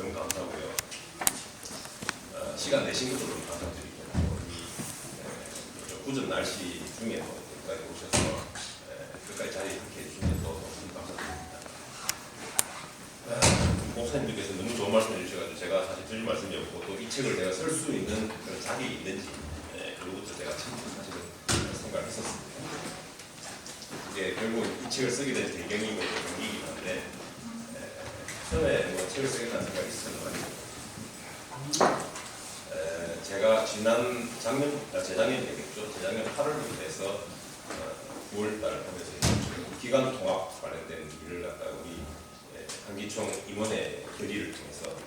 너무 감사하고요. 시간 내신 것도 너무 감사드리고 이 굳은 날씨 중에도 여기까지 오셔서 끝까지 자리에 함께 해주신 것도 너무 감사드립니다. 목사님들께서 너무 좋은 말씀 해주셔가지고 제가 사실 드릴 말씀이 없고 또 이 책을 내가 쓸 수 있는 그런 자격이 있는지 그로부터 제가 참 사실은 생각을 했었습니다. 이게 결국 이 책을 쓰게 된 배경이고 동기이긴 한데 처음에 뭐 책을 쓰겠다는 생각이 있었는데 제가 지난 재작년 되겠죠. 재작년 8월부터 해서 9월달 하면서 기관 통합 관련된 일을 갖다가 우리 한기총 임원의 결의를 통해서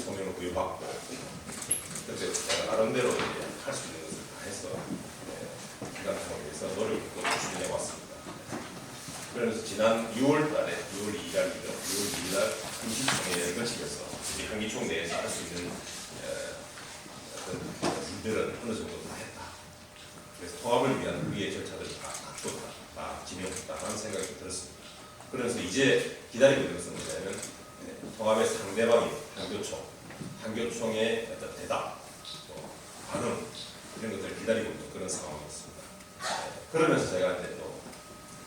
소명을 부여받고 그때 제가 나름대로 할 수 있는 것을 다 해서 기관 통합을 위해서 노력을 추진해 왔습니다. 그래서 지난 6월달에 6월 2일이죠. 6월 2일날 한기총회를 거치면서 우리 한기총 내에서 할 수 있는 일들은 어느 정도 다 했다. 그래서 통합을 위한 우리의 절차들을 다 갖췄다, 다 진행했다라는 생각이 들었습니다. 그래서 이제 기다리고 있는 것은 뭐냐면 통합의 상대방인 한교총의 어떤 대답, 반응 이런 것들을 기다리고 있는 그런 상황이었습니다. 그러면서 제가 이제 또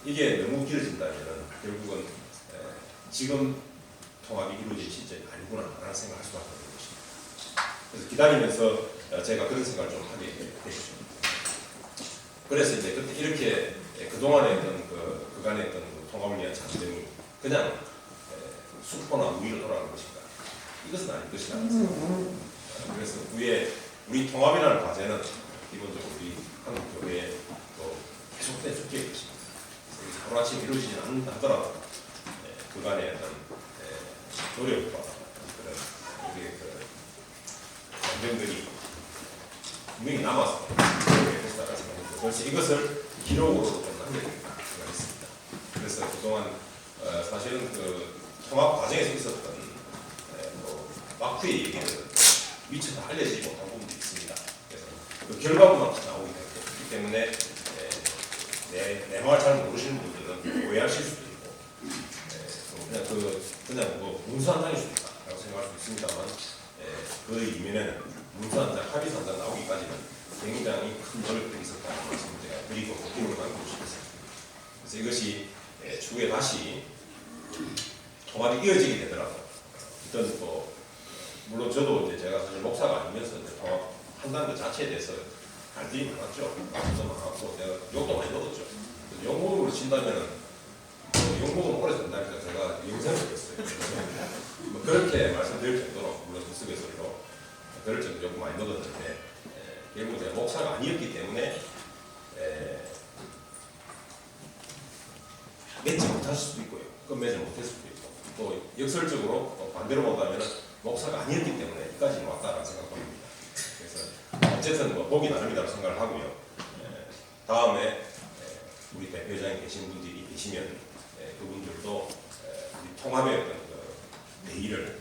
이게 너무 길어진다면 결국은 지금 통합이 이루어질 시점이 아니구나라는 생각을 할 수밖에 없는 것입니다. 그래서 기다리면서 제가 그런 생각을 좀 하게 됐죠. 그래서 이제 그때 이렇게 그동안에 했던 그간에 했던 통합을 위한 전쟁이 그냥 수포나 무위로 돌아가는 것인가? 이것은 아닐 것이다. 그래서 우리 통합이라는 과제는 기본적으로 우리 한국 교회에 또 계속된 숙제일 것입니다. 그래서 하루아침에 이루어지지 않더라도 그간의 어떤 노력과 그런 우리의 전쟁들이 분명히 남아서 했다고 생각합니다. 그래서 이것을 기록으로 좀 남겨야겠다 생각했습니다. 그래서 그동안 사실은 통합 과정에서 있었던 마크의 얘기를 미처 다 알려지지 못한 부분도 있습니다. 그래서 그 결과물만 나오게 되기 때문에 내 말 잘 모르시는 분들은 오해하실 수도 있고 그냥 문서 한 장일 수도 있다라고 생각할 수 있습니다만 그 이면에는 문서 한 장, 합의서 한 장 나오기까지는 굉장히 큰 노력들이 있었다는 말씀을 제가 드리고 기록을 남기고 싶습니다. 그래서 이것이 추후에 다시 통합이 이어지게 되더라도 어떤 또 물론 저도 이제 제가 사실 목사가 아니면서 이제 통합 한다는 것 자체에 대해서 갈등이 많았죠. 말도 많았고 내가 욕도 많이 먹었죠. 욕먹음으로 친다면은 욕먹음 오래 된다니까 제가 영생을 했어요. 뭐 그렇게 말씀드릴 정도로 물론 우스갯소리로 그럴 정도 욕 많이 먹었는데 결국 제가 목사가 아니었기 때문에 맺지 못할 수도 있고요. 끝맺지 못할 수도 있고 또 역설적으로 반대로 본다면 목사가 아니었기 때문에 여기까지 왔다라는 생각합니다. 그래서 어쨌든 보기 나름이라고 생각을 하고요. 다음에 우리 대표장에 계신 분들이 계시면 그분들도 우리 통합의 어떤 대의를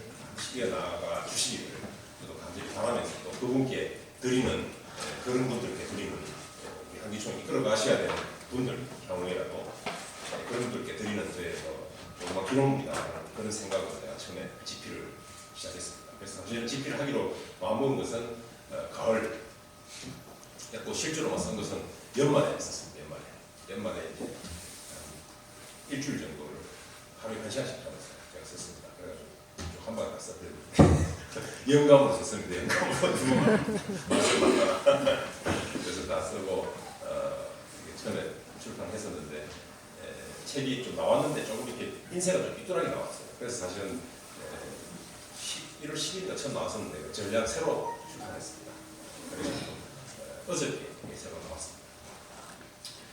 이어나가 주시기를 저도 간절히 바라면서 또 그분께 드리는 그런 분들께 드리는 우리 한기총을 이끌어 가셔야 되는 분들 향후에라도 그런 분들께 드리는 저의 정말 기록입니다. 그런 생각으로 제가 처음에 집필을 시작했습니다. 그래서 사실 집필을 하기로 마음먹은 것은 가을 또 실제로만 쓴 것은 연말에 했었습니다. 연말에 이제 일주일 정도를 하루에 1시간씩 하면서 제가 썼습니다. 그래가지고 한 방에 다 써버렸는데 영감으로 썼습니다. 영감으로 그래서 다 쓰고 처음에 출판했었는데 책이 좀 나왔는데 조금 이렇게 인쇄가 좀 삐뚤하게 나왔어요. 그래서 사실은 1월 10일인가 처음 나왔었는데 전략 새로 출판했습니다. 그래서 어저께 새로 나왔습니다.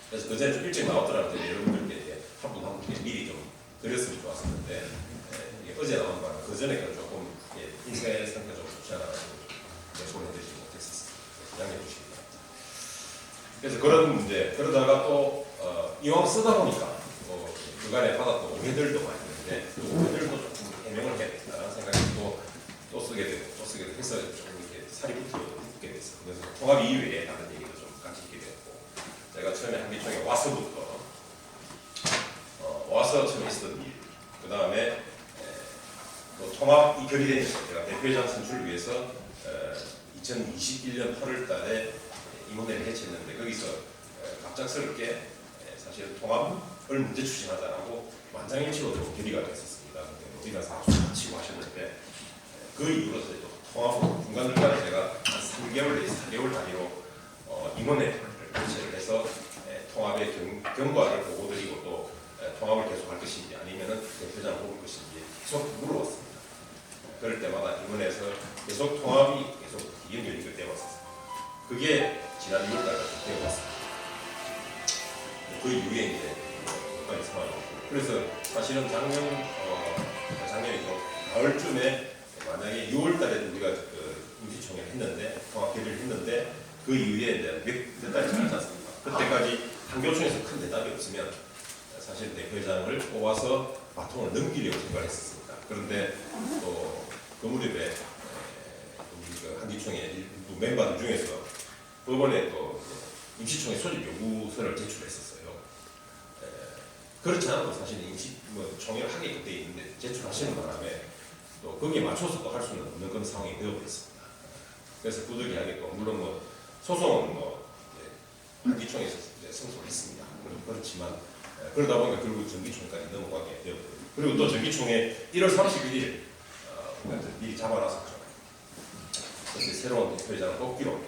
그래서 그전에 좀 일찍 나왔더라도 여러분들께 한 분 한 분께 미리 좀 드렸으면 좋았었는데 어제 나온 바람 그전에 조금 인쇄 상태가 좀 좋지 않아가지고 소개해드리지 못했었습니다. 양해해 주시기 바랍니다. 그래서 그런 문제 그러다가 또 이왕 쓰다 보니까 그간에 받았던 오해들도 많이 있는데 그 오해들도 조금 해명을 해야겠다라는 생각이 또 쓰게 되고 해서 조금 이렇게 살이 붙게 됐어요. 그래서 통합 이후에 다른 얘기도 좀 같이 있게 되었고 제가 처음에 한기총에 와서부터 와서 처음에 있었던 일, 그 다음에 또 통합이 결의되니까 제가 대표회장 선출을 위해서 2021년 8월 달에 임원회를 해체했는데 거기서 갑작스럽게 사실 통합을 문제 추진하자라고 만장일치로 결의가 됐었습니다. 우리가 사수 치고 하셨는데 그 이후로 또 통합 중간중간에 제가 한 3개월 내지 4개월 단위로 임원회를 개최를 해서 통합의 경과를 보고드리고 또 통합을 계속할 것인지 아니면은 대표장을 뽑을 것인지 계속 물어봤습니다. 그럴 때마다 임원회에서 계속 통합이 계속 연결이 되었었어요. 그게 지난 6월달까지 되어왔습니다. 그 이후에 이제 여기까지 상황이고 그래서 사실은 작년이죠. 가을쯤에 만약에 6월달에 우리가 임시총회를 했는데 통합 결의를 했는데 그 이후에 이제 몇 달이 지나지 않습니까? 그때까지 한교총에서 큰 대답이 없으면 사실 대표장을 뽑아서 바통을 넘기려고 생각했었습니다. 그런데 또 그 무렵에 우리 한기총의 일부 멤버들 중에서 법원에 또 임시총회 소집 요구서를 제출했었어요. 그렇지 않아도 사실 총회를 하게끔 돼 있는데 제출하시는 바람에 또 거기에 맞춰서 또 할 수는 없는 그런 상황이 되어버렸습니다. 그래서 부득이하게 또 물론 소송은 한기총에서 승소를 했습니다. 그렇지만 그러다 보니까 결국 정기총회까지 넘어가게 되었고요. 그리고 또 정기총회 1월 31일 미리 잡아놨었죠. 그런데 새로운 대표회장을 뽑기로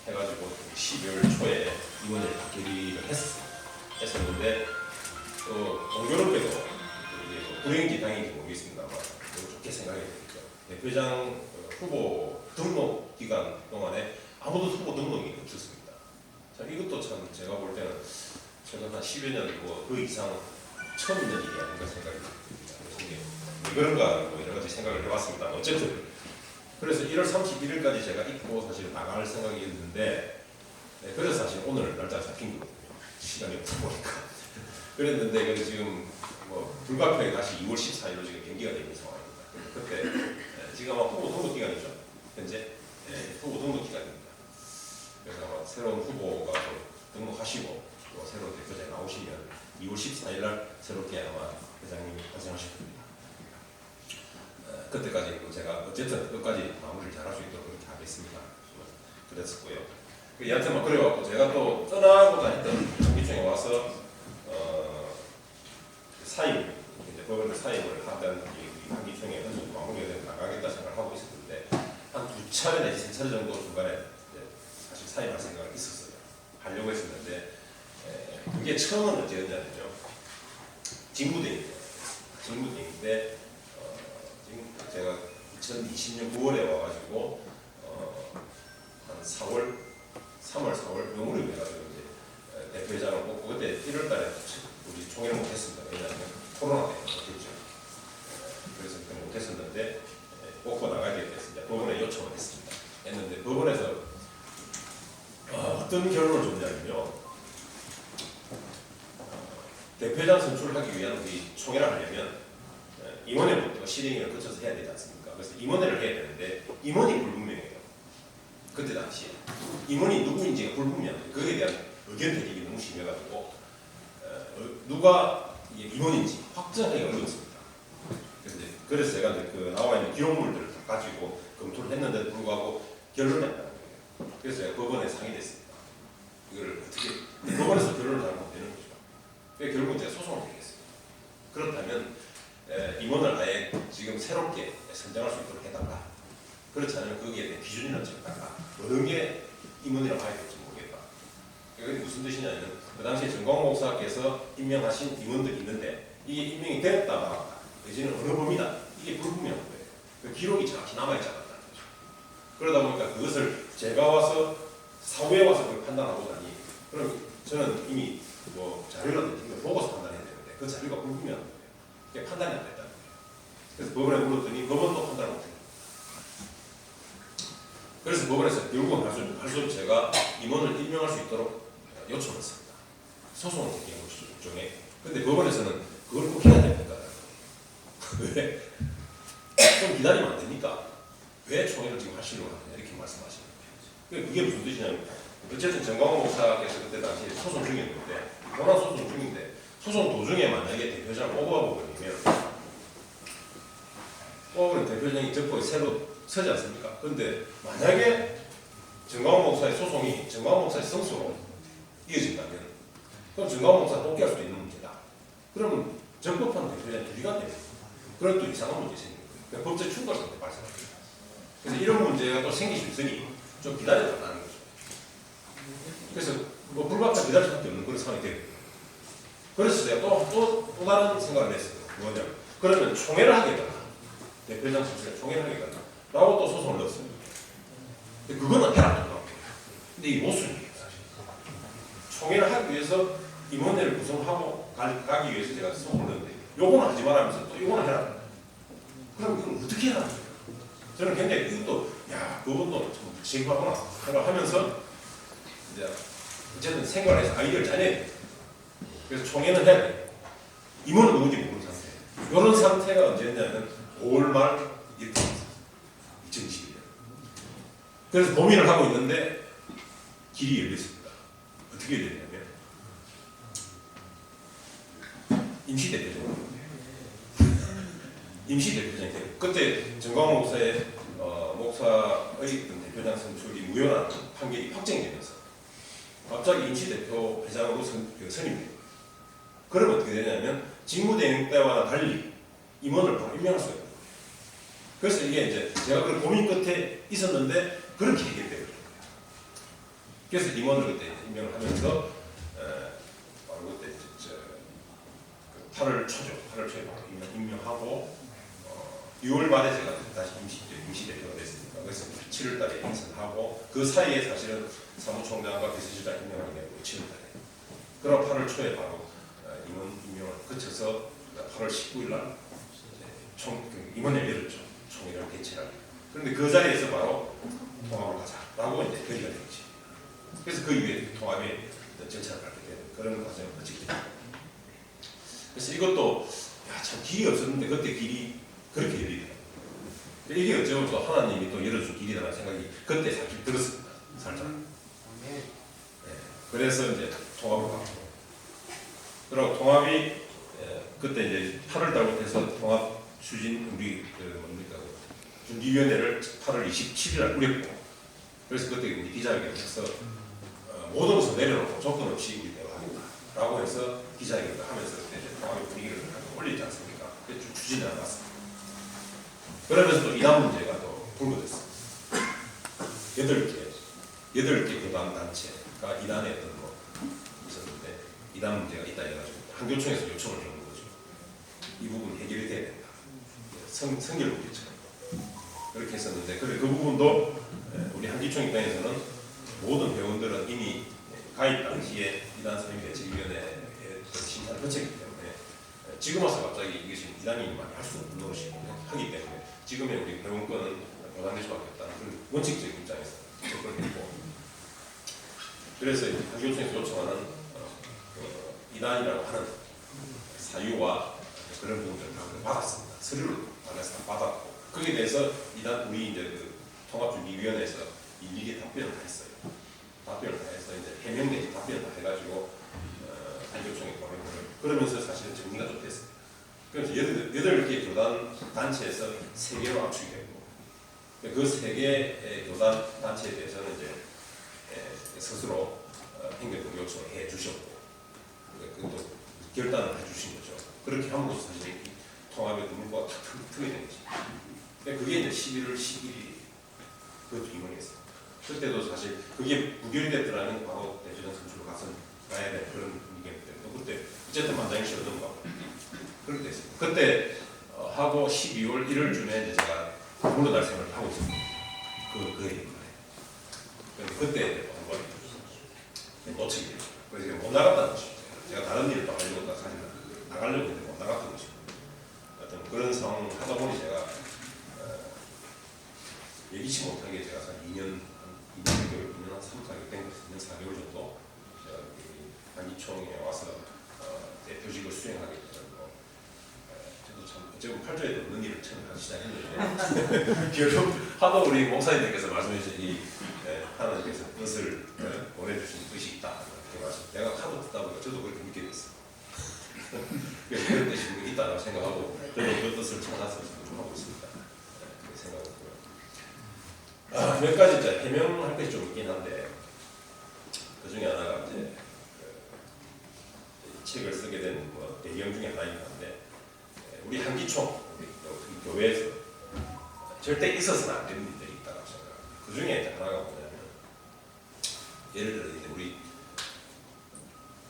해가지고 12월 초에 임원회를 결의를 했었는데 또 공교롭게도 불행인지 다행인지 모르겠습니다만 좋게 생각이 되겠죠. 대표장 후보 등록 기간 동안에 아무도 후보 등록이 없었습니다. 참 이것도 참 제가 볼 때는 최근 한 10여 년 그 이상 처음 있는 일이 아닌가 생각이 듭니다. 왜 그런가 여러 가지 생각을 해봤습니다. 어쨌든 그래서 1월 31일까지 제가 잊고 사실 나갈 생각이었는데 그래서 사실 오늘 날짜가 잡힌 거거든요. 시간이 없다 보니까 그랬는데 지금 불가피하게 다시 2월 14일로 지금 연기가 되는 상황입니다. 그때 지금 아마 후보 등록 기간이죠. 현재 후보 등록 기간입니다. 그래서 아마 새로운 후보가 등록하시고 또 새로운 대표자에 나오시면 2월 14일 날 새롭게 아마 회장님이 발생하실 겁니다. 그때까지 제가 어쨌든 끝까지 마무리를 잘할 수 있도록 그렇게 하겠습니다. 그랬었고요. 여하튼 그래갖고 제가 또 떠나고자 했던 정기총에 와서 사임, 이제 법원의 사임을 하던 이 한기총에 어느 정도 마무리가 되면 나가겠다 생각을 하고 있었는데 한 2차례 내지 3차례 정도 중간에 사실 사임할 생각을 있었어요. 하려고 했었는데 그게 처음은 언제였냐면요. 직무대행입니다. 직무대행인데 지금 제가 2020년 9월에 와가지고 한 3월, 4월 명무를 해가지고 이제 대표회장을 뽑고 그때 1월달에 우리 총회를 못했습니다. 왜냐하면 코로나 때문에 못했죠. 그래서 못했었는데 뽑고 나가야 되겠습니다. 법원에 요청을 했는데 법원에서 어떤 결론을 줬냐면요. 대표장 선출하기 위한 우리 총회를 하려면 임원회부터 실행위를 거쳐서 해야 되지 않습니까? 그래서 임원회를 해야 되는데 임원이 불분명해요. 그때 당시에 임원이 누구인지가 불분명해요. 그에 대한 의견 대립이 너무 심해가지고 누가 임원인지 확정하기가 어렵습니다. 그래서 제가 나와 있는 기록물들을 다 가지고 검토를 했는데도 불구하고 결론이 안 나는 거예요. 그래서 제가 법원에 상의됐습니다. 이걸 어떻게 법원에서 결론을 잘 못 내는 거죠. 그래서 결국은 제가 소송을 하겠습니다. 그렇다면 임원을 아예 지금 새롭게 선정할 수 있도록 해달라. 그렇지 않으면 거기에 대한 기준이나 적달라. 어느 게 임원이라고 봐야 될지 모르겠다. 이게 무슨 뜻이냐면 그 당시에 정광 목사께서 임명하신 임원들이 있는데 이게 임명이 되었다 말았다. 이제는 어느 범위다. 이게 불분명한 거예요. 그 기록이 정확히 남아있지 않았다는 거죠. 그러다 보니까 그것을 제가 와서 사후에 와서 그걸 판단하고 나니 그럼 저는 이미 자료라든지 보고서 판단해야 되는데 그 자료가 불분명한 거예요. 그게 판단이 안 됐다는 거예요. 그래서 법원에 물었더니 법원도 판단을 못해요. 그래서 법원에서 결국은 할 수 없이 제가 임원을 임명할 수 있도록 요청을 했습니다. 소송을 제기한 것이죠, 일종의. 근데 법원에서는 그걸 꼭 해야 됩니까? 왜? 좀 기다리면 안 됩니까? 왜 총회를 지금 하시려고 하느냐 이렇게 말씀하시는 거예요. 그게 무슨 뜻이냐면 어쨌든 정광훈 목사께서 그때 당시에 소송 중이었는데 본안 소송 중인데 소송 도중에 만약에 대표자를 뽑아버리면 뽑은 대표장이 적법에 새로 서지 않습니까? 그런데 만약에 정광훈 목사의 소송이 정광훈 목사의 승소로 이어진다면 그럼 정광훈 목사 뽑기할 수도 있는 문제다. 그러면 적법한 대표장 유리가 됩니다. 그런 또 이상한 문제 생기는 거예요. 그러니까 법적 충돌성이 발생합니다. 그래서 이런 문제가 또 생길 수 있으니 좀 기다려달라는 거죠. 그래서 뭐 불가피하게 기다릴 수밖에 없는 그런 상황이 되거든요. 그래서 제가 또 다른 생각을 했어요. 뭐냐면 그러면 총회를 하겠다. 대표장 선수가 총회를 하겠다. 라고 또 소송을 넣었어요. 근데 그거는 해라 또 나오고. 근데 이게 모순이에요, 사실. 총회를 하기 위해서 임원회를 구성하고 가기 위해서 제가 소송을 넣었는데 요거는 하지 말라면서 또 요거는 해라. 그럼 이건 어떻게 해야 합니까? 저는 굉장히 이것도 그것도 좀 묵직하구나 생각하면서 이제 어쨌든 생활에서 아이디어를 짜내야 돼요. 그래서 총회는 해야 돼요. 임원은 누군지 모르는 상태. 이런 상태가 언제였냐면 5월 말 이렇게 2021년. 그래서 고민을 하고 있는데 길이 열렸습니다. 어떻게 열렸냐면 임시대표죠. 임시대표장이 돼요. 그때 정광훈 목사의 목사의 대표장 선출이 무효라는 판결이 확정되면서 갑자기 임시대표 회장으로 선임돼요. 그러면 어떻게 되냐면 직무대행 때와는 달리 임원을 바로 임명할 수가 있어요. 그래서 이게 이제 제가 그런 고민 끝에 있었는데 그렇게 해결되거든요. 그래서 임원을 그때 임명을 하면서 바로 그때 8월 초에 바로 임명하고 6월 말에 제가 다시 임시대표가 됐습니다. 그래서 7월 달에 인선하고 그 사이에 사실은 사무총장과 비서실장 임명을 내고 7월 달에. 그럼 8월 초에 바로 임명을 거쳐서 8월 19일 날 임원회를 열었죠. 총회를 개최하고. 그런데 그 자리에서 바로 통합을 가자라고 이제 결의가 된 것입니다. 그래서 그 이후에 통합의 절차를 밟게 되는 그런 과정을 거치게 됩니다. 그래서 이것도 참 길이 없었는데 그때 길이 그렇게 열리더라고요. 이게 어쩌면 또 하나님이 또 열어준 길이라는 생각이 그때 사실 들었습니다. 살짝. 네. 그래서 이제 통합을 가고. 그리고 통합이 그때 이제 8월 달부터 해서 통합 추진 우리 준비위원회를 8월 27일 날 꾸렸고 그래서 그때 우리 기자회견을 해서 모든 것을 내려놓고 조건 없이 우리 대화하겠다라고 해서 기자회견을 하면서 그때 이제 통합의 분위기를 올리지 않습니까? 그때 쭉 추진을 해놨습니다. 그러면서 또 이단 문제가 또 불거졌어요. 8개 교단 단체가 이단에 어떤 뭐 있었는데 이단 문제가 있다 해가지고 한교총에서 요청을 해온 거죠. 이 부분 해결이 돼야 된다. 성결 문제처럼 그렇게 했었는데 그 부분도 우리 한기총 입장에서는 모든 회원들은 이미 가입 당시에 이단 선임대책위원회에 심사를 거쳤기 때문에 지금 와서 갑자기 이것이 이단이 많이 할 수 없는 노릇이기 하기 때문에 지금의 우리 회원권은 보장될 수밖에 없다는 그런 원칙적인 입장에서 접근을 했고 그래서 한교총에서 요청하는 이단이라고 하는 사유와 그런 부분들을 다 받았습니다. 서류를 만나서 다 받았고 거기에 대해서 이단 우리 이제 그 통합준비위원회에서 일일이 답변을 다 했어요. 답변을 다 해서 이제 해명 내지 답변을 다 해가지고 한교총에 보낸 거예요. 그러면서 사실은 정리가 좀 됐습니다. 그래서 8개 교단 단체에서 3개로 압축이 됐고 그 3개의 교단 단체에 대해서는 이제 스스로 행정적 요청을 해 주셨고 그것도 결단을 해 주신 거죠. 그렇게 함으로써 사실 통합의 의무가 탁 틀게 된 거죠. 그게 이제 11월 11일 그것도 임원이었어요. 그때도 사실 그게 부결이 됐더라면 바로 대주전 선출로 가야 되는 그런 분위기였기 때문에 또 그때 어쨌든 만장일치로 넘어가고 그렇게 됐습니다. 그때 하고 12월 1월쯤에 이제 제가 물러날 생각을 하고 있었습니다. 그 해인 거예요. 그때 한번 놓치게 됐죠. 그래서 못 나갔다는 것이죠. 제가 다른 일을 또 하려고 사실 나가려고 했는데 못 나갔던 것이고 어떤 그런 상황을 하다 보니 제가 예기치 못하게 제가 한 2년 한 3, 4개월 된 것, 2년 4개월 정도 제가 한기총에 와서 대표직을 수행하게 되고 저도 참 어쩌면 팔조에도 없는 일을 처음 하기 시작했는데 결국 하도 우리 목사님들께서 말씀해 주신 이 하나님께서 뜻을 보내주신 뜻이 있다 이렇게 말씀 내가 하도 듣다 보니까 저도 그렇게 믿게 됐어요. 그래서 그런 뜻이 있다고 생각하고 저도 그 뜻을 찾아서 지금 하고 있습니다. 몇 가지 이제 해명할 것이 좀 있긴 한데 그 중에 하나가 이제 책을 쓰게 된 뭐 배경 중에 하나이긴 한데 우리 한기총 우리 교회에서 절대 있어서는 안 되는 일들이 있다고 생각합니다. 그 중에 이제 하나가 뭐냐면 예를 들어 이제 우리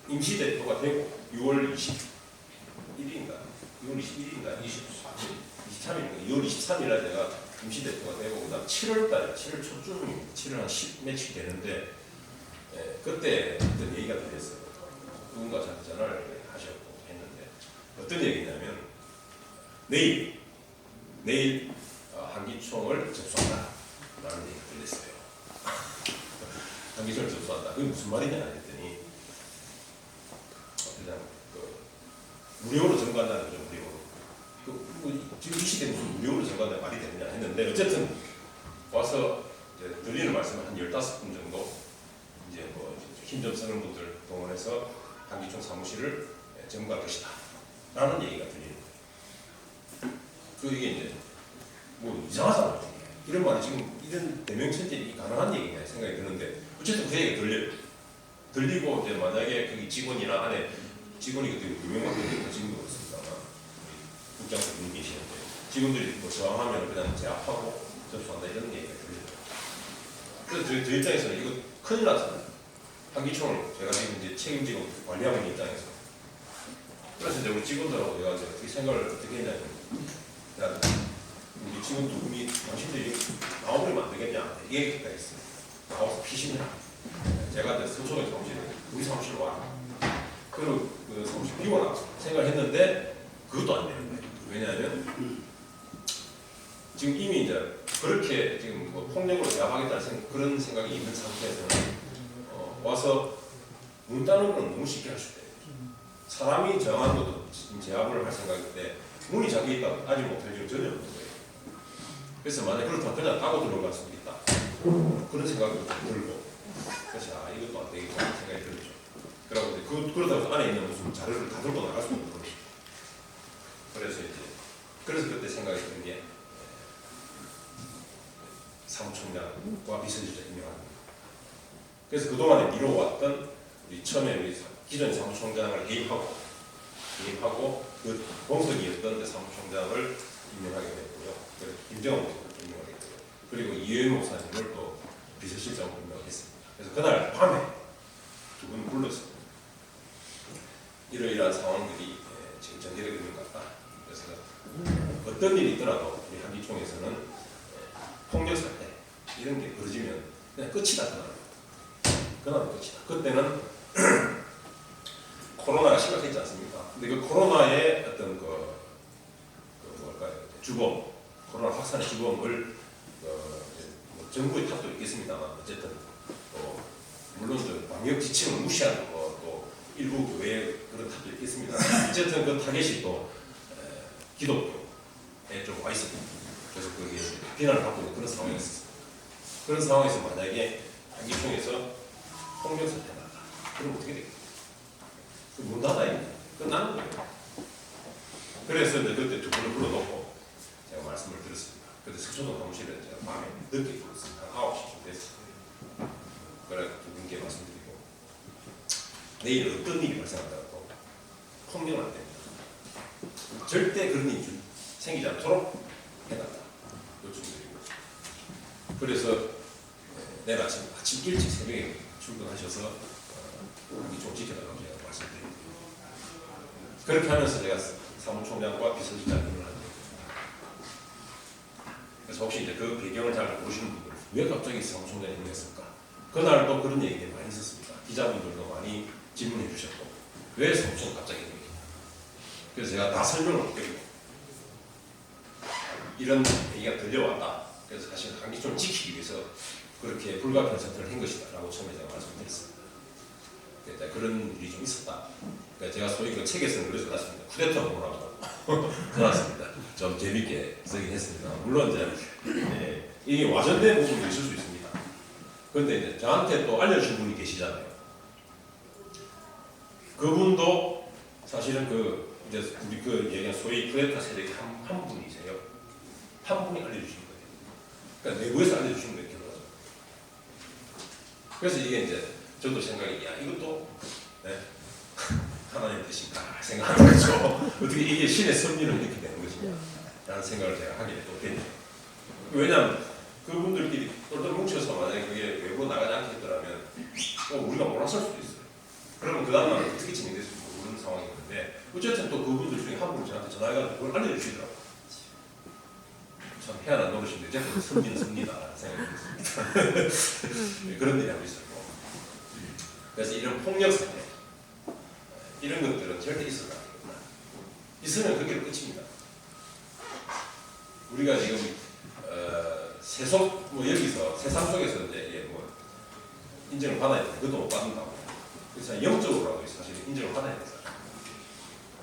임시대표가 되고 6월 21일인가 6월 21일인가 23일인가 6월 23일에 제가 임시대표가 되고 그다음 7월달에 7월 초쯤 7월 한 10 며칠 되는데 그때 어떤 얘기가 들렸어요. 누군가 저한테 전화를 하셨고 했는데 어떤 얘기냐면 내일 한기총을 접수한다 라는 얘기가 들렸어요. 한기총을 접수한다. 그게 무슨 말이냐 했더니 그냥 무료로 점거한다는 거죠. 무료로. 지금 이 시대에 무슨 무료로 점거한다는 말이 되느냐 했는데 어쨌든 와서 이제 드리는 말씀은 한 15분 정도 이제 뭐 힘 좀 쓰는 분들 동원해서 한기총 사무실을 점거할 것이다 라는 얘기가 들리는 거예요. 이게 이제 뭐 이상하잖아요. 이런 말이 지금 이런 대명천진이 가능한 얘기냐 생각이 드는데 어쨌든 그 얘기가 들리고 이제 만약에 거기 직원이나 안에 직원이 그때 유명한 분이 지금도 그렇습니다만 국장님 분이 계시는데 직원들이 뭐 저항하면 그냥 제압하고 접수한다 이런 얘기가 들려요. 그래서 저희 입장에서는 이거 큰일 났잖아요. 한기총을 제가 지금 이제 책임지고 관리하고 있는 입장에서 그래서 이제 우리 직원들하고 제가 이제 어떻게 생각을 어떻게 했냐면 야, 우리 직원 두 분이 당신들이 나오면 안 되겠냐 이 얘기가 있어요. 나와서 피시면 제가 이제 서초에 사무실에 우리 사무실로 와. 그리고 그 사무실 비워놔 생각했는데 그것도 안 되는 거예요. 왜냐하면 지금 이미 이제 그렇게 지금 뭐 폭력으로 제압하겠다는 그런 생각이 있는 상태에서는 와서 문 따는 건 너무 쉽게 할 수 있대요. 사람이 저항한 것도 지금 제압을 할 생각인데 문이 잠겨 있다 아직 못할 일은 전혀 없는 거예요. 그래서 만약 그렇다면 그냥 따고 들어갈 수도 있다. 그런 생각도 들고 그래서 이것도 안 되겠다 생각이 들죠. 그러고 그러다가 안에 있는 무슨 자료를 다 들고 나갈 수 없는 거죠. 그래서 그때 생각이 드는 게 사무총장과 비서실장 임명하는 거예요. 그래서 그동안에 미뤄왔던 우리 처음에 우리 기존 사무총장을 개입하고 그 공석이었던 사무총장을 임명하게 됐고요. 김정은 목사님을 임명하게 됐고요. 그리고 이효영 목사님을 또 비서실장으로 임명했습니다. 그래서 그날 밤에 두 분 불렀습니다. 이러이러한 상황들이 지금 전개되고 있는 것 같다. 그래서 어떤 일이 있더라도 우리 한기총에서는 폭력 사태 이런 게 벌어지면 그냥 끝이다 그날은 끝이다. 그때는 코로나가 심각했지 않습니까? 근데 그 코로나의 어떤 뭐랄까요 주범, 코로나 확산의 주범을 뭐 정부의 탓도 있겠습니다만 어쨌든 물론 방역 지침을 무시하는 또 일부 교회의 그런 탓도 있겠습니다. 어쨌든 그 타겟이 또 기독교에 좀 와 있었고 그래서 그게 비난을 받고 있는 그런 상황이 있었습니다. 그런 상황에서 만약에 한기총에서 폭력 사태가 났다. 그럼 어떻게 되겠어요? 문 닫아야 끝나는 거예요. 그래서 이제 그때 두 분을 불러놓고 제가 말씀을 드렸습니다. 그때 석촌동 사무실에 제가 밤에 늦게 불렀습니다. 한 9시쯤 됐어요. 그래 두 분께 말씀드리고 내일 어떤 일이 발생하더라도 폭력은 안 됩니다. 절대 그런 일이 생기지 않도록 해달라 요청드리고 그래서 내일 아침 일찍 새벽에 출근하셔서 좀 지켜달라고 제가 말씀드립니다. 그렇게 하면서 제가 사무총장과 비서실장을 하는데 그래서 혹시 이제 그 배경을 잘 모르시는 분들은 왜 갑자기 사무총장이 임명했을까? 그날 또 그런 얘기들이 많이 있었습니다. 기자분들도 많이 질문해 주셨고 왜 사무총장 갑자기 임명했냐? 그래서 제가 다 설명을 못 드리고 이런 얘기가 들려왔다. 그래서 사실 한기총을 지키기 위해서 그렇게 불가피한 선택을 한 것이다 라고 처음에 제가 말씀드렸습니다. 그런 일이 좀 있었다. 그러니까 제가 소위 그 책에서는 그래서 났습니다. 쿠데타 보라고 그렇습니다. 좀 재밌게 쓰긴 했습니다. 물론 이제 이게 와전된 부분도 있을 수 있습니다. 그런데 이제 저한테 또 알려주신 분이 계시잖아요. 그분도 사실은 이제 우리 얘기한 소위 쿠데타 세력의 한 분이세요. 한 분이 알려주신 거예요. 그러니까 내부에서 알려주신 거예요. 그래서 이게 이제 저도 생각이 야 이것도 네? 하나님의 뜻인가 생각하는 거죠. 어떻게 이게 신의 섭리를 이렇게 되는 것이냐 라는 생각을 제가 하게 또 됐네요. 왜냐하면 그분들끼리 똘똘 뭉쳐서 만약에 그게 외부로 나가지 않겠더라면 우리가 몰랐을 수도 있어요. 그러면 그 다음날 어떻게 진행될지 모르는 상황이었는데 어쨌든 또 그분들 중에 한 분이 저한테 전화해가지고 그걸 알려주시더라고요. 참 희한한 노릇인데 어쨌든 섭리는 섭리다 생각이 듭니다. 그런 일이 하고 있었고 그래서 이런 폭력 사태 이런 것들은 절대 있어가 안 됩니다. 있으면 그게 끝입니다. 우리가 지금 세속 여기서 세상 속에서 이제 인정을 받아야 돼. 그것도 못 받는다고. 그래서 영적으로라도 사실 인정을 받아야 돼요.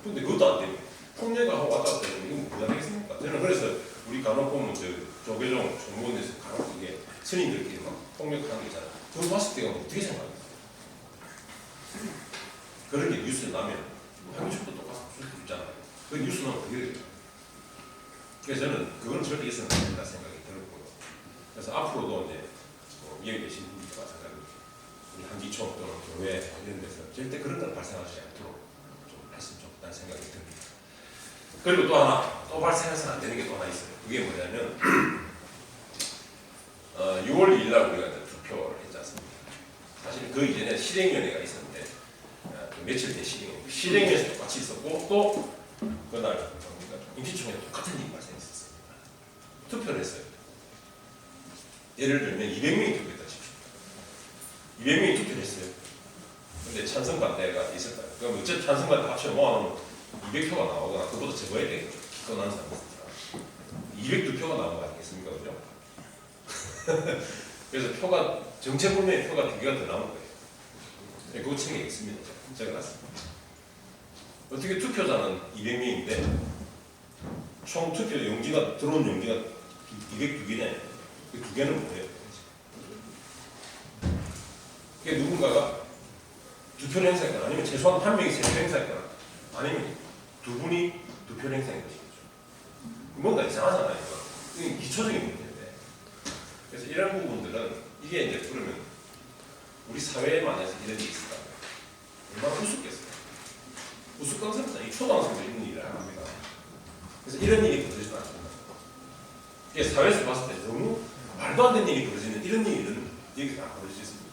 근데 그것도 안 됩니다. 폭력을 하고 왔다 갔다 하면 이건 뭐가 되겠습니까? 저는 그래서 우리 간혹 보면 조계종 정보원에서 간혹 이게 스님들끼리 막 폭력하는 게 있잖아요. 그거 봤을 때가 어떻게 생각해요? 그런 게 뉴스에 나면 한국식도 똑같을 수도 있잖아요. 그 뉴스 나면 어떻게 돼요? 그래서 저는 그건 절대 있어야 된다 생각이 들었고요. 그래서 앞으로도 이제 여기 계신 분들과 마찬가지로 우리 한기총 또는 교회 이런 데서 절대 그런 건 발생하지 않도록 좀 했으면 좋겠다는 생각이 듭니다. 그리고 또 하나 또 발생해서는 안 되는 게 또 하나 있어요. 그게 뭐냐면 6월 2일 날 우리가 투표를 했지 않습니까? 사실 그 이전에 실행위원회가 있었는데 며칠 된 실행위에서 똑같이 있었고 또 그날 임시총회 똑같은 일이 발생했었습니다. 투표를 했어요. 예를 들면 200명이 투표했다 칩시다. 200명이 투표를 했어요. 근데 찬성 반대가 있을까요? 그럼 어쨌든 찬성 반대 합쳐 모아놓으면 200표가 나오거나 그보다 적어야 되겠죠. 기껏 나는 사람이 있으니까 202표가 나온 거 아니겠습니까? 그죠? 그래서 표가 정체불명의 표가 2개가 더 나온 거예요. 그거 책에 있습니다. 적어놨습니다. 어떻게 투표자는 200명인데 총 투표 용지가 들어온 용지가 202개냐? 그 2개는 뭐예요? 그게 누군가가 투표를 행사했거나 아니면 최소한 한 명이 3표 행사했거나 아니면 두 분이 투표를 행사한 것이죠. 뭔가 이상하잖아요. 이게 기초적인 문제인데. 그래서 이런 부분들은 이게 이제 그러면 우리 사회에 만약에 이런 일이 있었다. 얼마나 우습겠어요. 우스꽝스럽잖아요. 이 초등학생도 있는 일을 합니다. 그래서 이런 일이 벌어지지 않습니다. 이게 사회에서 봤을 때 너무 말도 안 되는 일이 벌어지는 이런 일은 여기서 안 벌어질 수 있습니다.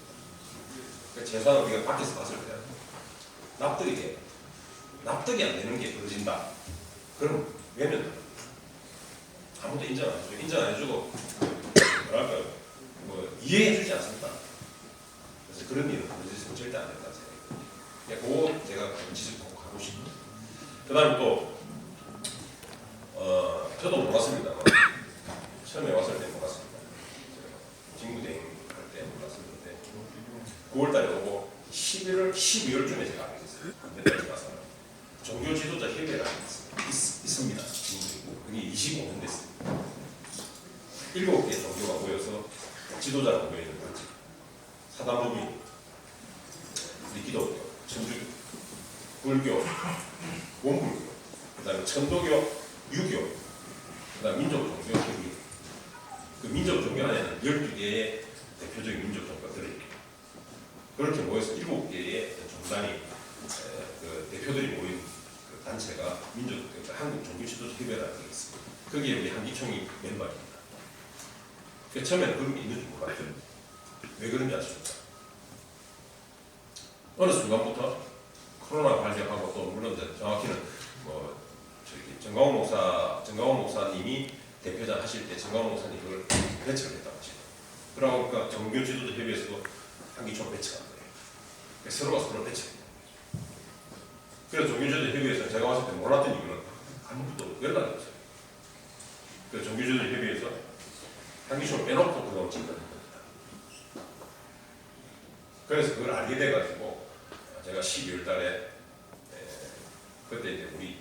그러니까 최소한 우리가 밖에서 봤을 때 납득이 안 되는 게 벌어진다. 그럼 왜냐면 아무도 인정 안 해주고 뭐랄까요? 이해해주지 않습니다. 그래서 그런 일은 벌어지면 절대 안 된다 생각해요. 그거 제가 지식 보고 가고 싶고 그 다음에 또 저도 몰랐습니다. 처음에 왔을 때 몰랐습니다. 직무대행 할 때 몰랐었는데 9월달에 오고 11월, 12월쯤에 제가 알게 됐어요. 몇달 가서 종교 지도자 협의회가 있습니다. 그게 25년 됐습니다. 7개 종교가 모여서 지도자를 모여있는 거지. 사단법인, 우리 기독교, 천주교, 불교, 원불교, 그 다음에 천도교, 유교, 그 다음에 민족 종교 협의. 그 민족 종교 안에는 12개의 대표적인 민족 종교가 들어있고 그렇게 모여서 7개의 종단이 그 대표들이 모인 그 단체가 그러니까 한국 종교 지도자 협의회라는 게 있습니다. 거기에 우리 한기총이 멤버입니다. 그 처음에는 그런 게 있는지 몰랐어요. 왜 그런지 아십니까? 어느 순간부터 코로나 발병하고 또 물론 정확히는 정광훈 목사님이 대표자 하실 때 정광훈 목사님 그걸 배척을 했다고 하시죠. 그러니까 종교 지도자 협의회에서도 한기총 배척한 거예요. 서로가 서로 배척해요. 그래서 종교지도자 협의회에서 제가 왔을 때 몰랐던 이유는 아무것도 연락이 없어요. 그래서 종교지도자 협의회에서 한기총을 빼놓고 그동안 진행한 겁니다. 그래서 그걸 알게 돼가지고 제가 12월 달에 그때 이제 우리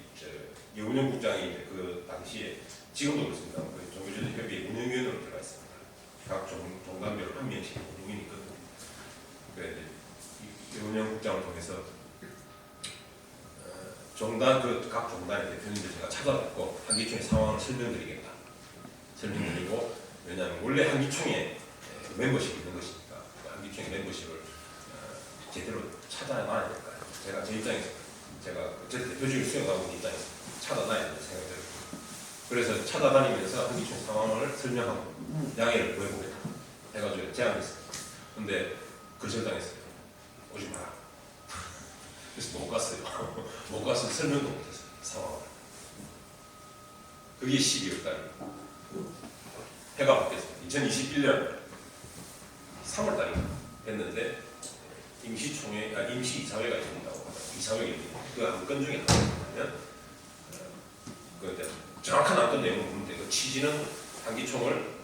이운영 국장이 이제 그 당시에 지금도 그렇습니다. 그 종교지도자 협의회 운영위원으로 들어가 있습니다. 각 종단별로 한 명씩 운영위원이 있거든요. 그래서 이운영 국장을 통해서 각 종단의 대표님들 제가 찾아뵙고 한기총의 상황을 설명드리겠다. 설명드리고 왜냐하면 원래 한기총에 멤버십이 있는 것이니까 한기총의 멤버십을 제대로 찾아놔야 될까요? 제가 제 입장에서 제가 어쨌든 대표직을 수행하고 있는 입장에서 찾아놔야 된다고 생각이 들어요. 그래서 찾아다니면서 한기총 상황을 설명하고 양해를 구해보겠다 해가지고 제안했어요. 근데 거절당했어요. 오지 마라. 그래서 못 갔어요. 못 가서 설명도 못했어요. 상황을. 그게 12월 달입니다. 해가 바뀌었어요. 2021년 3월 달인가 했는데 임시 이사회가 열린다고 하더라고요. 이사회가 열린다. 그 안건 중에 하나는 그 정확한 안건 내용은 모르는데 그 취지는 한기총을